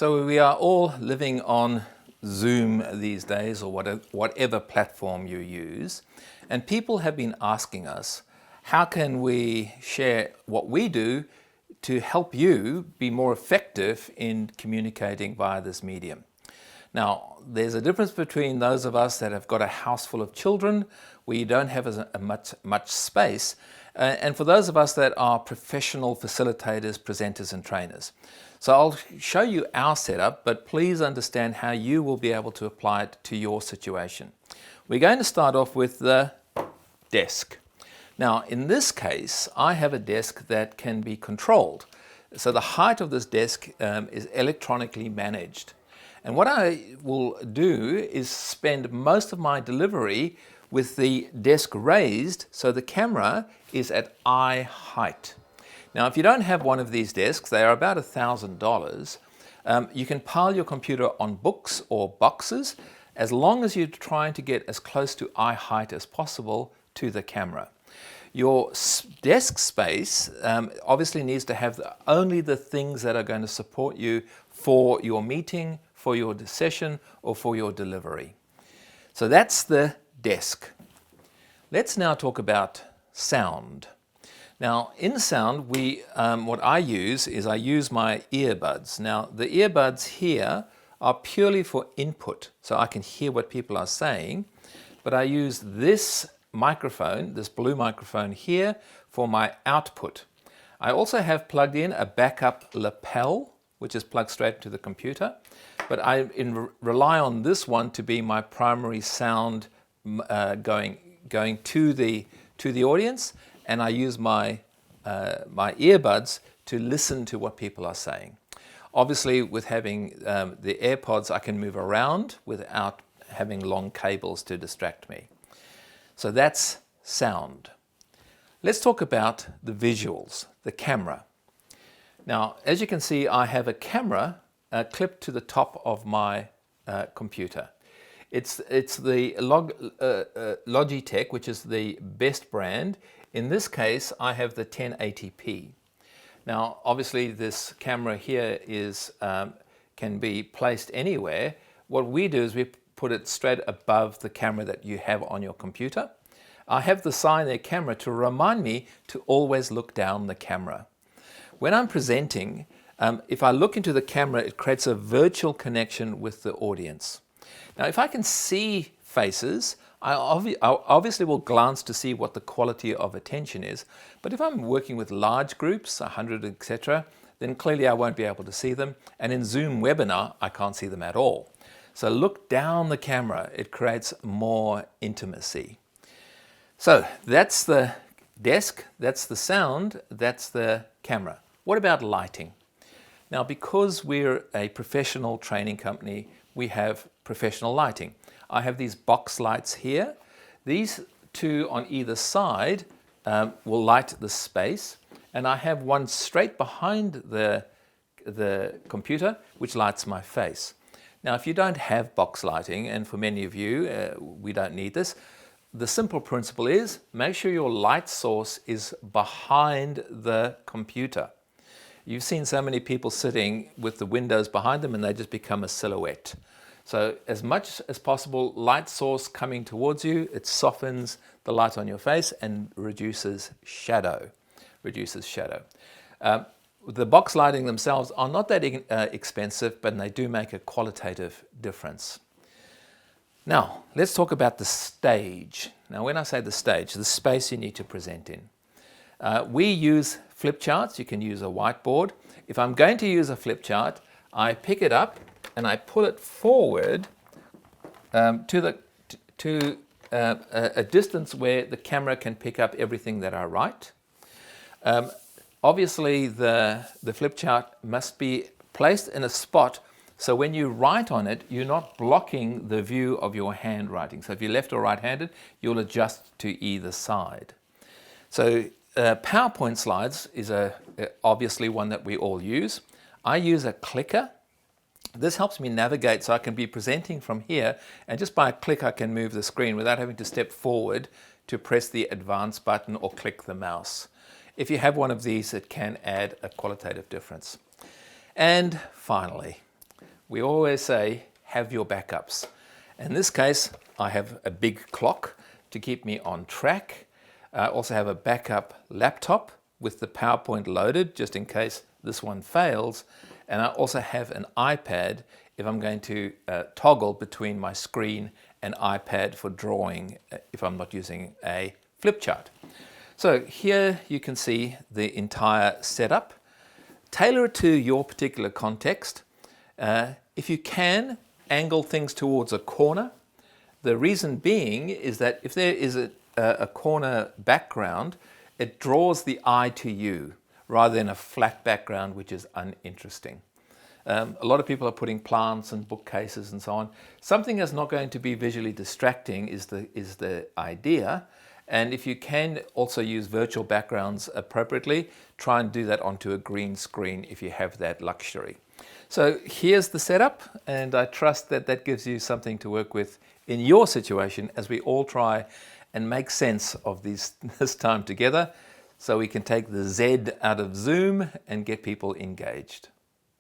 So we are all living on Zoom these days, or whatever platform you use. And people have been asking us, how can we share what we do to help you be more effective in communicating via this medium? Now, there's a difference between those of us that have got a house full of children where you don't have much space, and for those of us that are professional facilitators, presenters and trainers. So I'll show you our setup, but please understand how you will be able to apply it to your situation. We're going to start off with the desk. Now, in this case, I have a desk that can be controlled. So the height of this desk is electronically managed. And what I will do is spend most of my delivery with the desk raised so the camera is at eye height. Now, if you don't have one of these desks, they are about $1,000. You can pile your computer on books or boxes as long as you're trying to get as close to eye height as possible to the camera. Your desk space obviously needs to have only the things that are going to support you for your meeting, for your session, or for your delivery. So that's the desk. Let's now talk about sound. Now, in sound, what I use my earbuds. Now, the earbuds here are purely for input, so I can hear what people are saying, but I use this microphone, this blue microphone here, for my output. I also have plugged in a backup lapel, which is plugged straight into the computer, but I rely on this one to be my primary sound going to the audience, and I use my earbuds to listen to what people are saying. Obviously, with having the AirPods, I can move around without having long cables to distract me. So that's sound. Let's talk about the visuals, the camera. Now, as you can see, I have a camera clipped to the top of my computer. It's the Logitech, which is the best brand. In this case, I have the 1080p. Now, obviously, this camera here can be placed anywhere. What we do is we put it straight above the camera that you have on your computer. I have the sign there, camera, to remind me to always look down the camera. When I'm presenting, if I look into the camera, it creates a virtual connection with the audience. Now, if I can see faces, I obviously will glance to see what the quality of attention is. But if I'm working with large groups, 100, etc., then clearly I won't be able to see them. And in Zoom webinar, I can't see them at all. So look down the camera. It creates more intimacy. So that's the desk, that's the sound, that's the camera. What about lighting? Now, because we're a professional training company, we have professional lighting. I have these box lights here. These two on either side will light the space, and I have one straight behind the computer which lights my face. Now, if you don't have box lighting, and for many of you, we don't need this, the simple principle is make sure your light source is behind the computer. You've seen so many people sitting with the windows behind them and they just become a silhouette. So as much as possible, light source coming towards you, it softens the light on your face and reduces shadow. The box lighting themselves are not that expensive, but they do make a qualitative difference. Now, let's talk about the stage. Now, when I say the stage, the space you need to present in. We use flip charts. You can use a whiteboard. If I'm going to use a flip chart, I pick it up and I pull it forward to a distance where the camera can pick up everything that I write. Obviously, the flip chart must be placed in a spot so when you write on it, you're not blocking the view of your handwriting. So if you're left or right-handed, you'll adjust to either side. So PowerPoint slides is obviously one that we all use. I use a clicker. This helps me navigate so I can be presenting from here, and just by a click I can move the screen without having to step forward to press the advance button or click the mouse. If you have one of these, it can add a qualitative difference. And finally, we always say, have your backups. In this case, I have a big clock to keep me on track. I also have a backup laptop with the PowerPoint loaded, just in case this one fails. And I also have an iPad if I'm going to toggle between my screen and iPad for drawing if I'm not using a flip chart. So here you can see the entire setup. Tailor it to your particular context. If you can, angle things towards a corner. The reason being is that if there is a corner background, it draws the eye to you rather than a flat background which is uninteresting. A lot of people are putting plants and bookcases and so on. Something that's not going to be visually distracting is the idea. And if you can also use virtual backgrounds appropriately, try and do that onto a green screen if you have that luxury. So here's the setup, and I trust that that gives you something to work with in your situation as we all try and make sense of this time together so we can take the Z out of Zoom and get people engaged.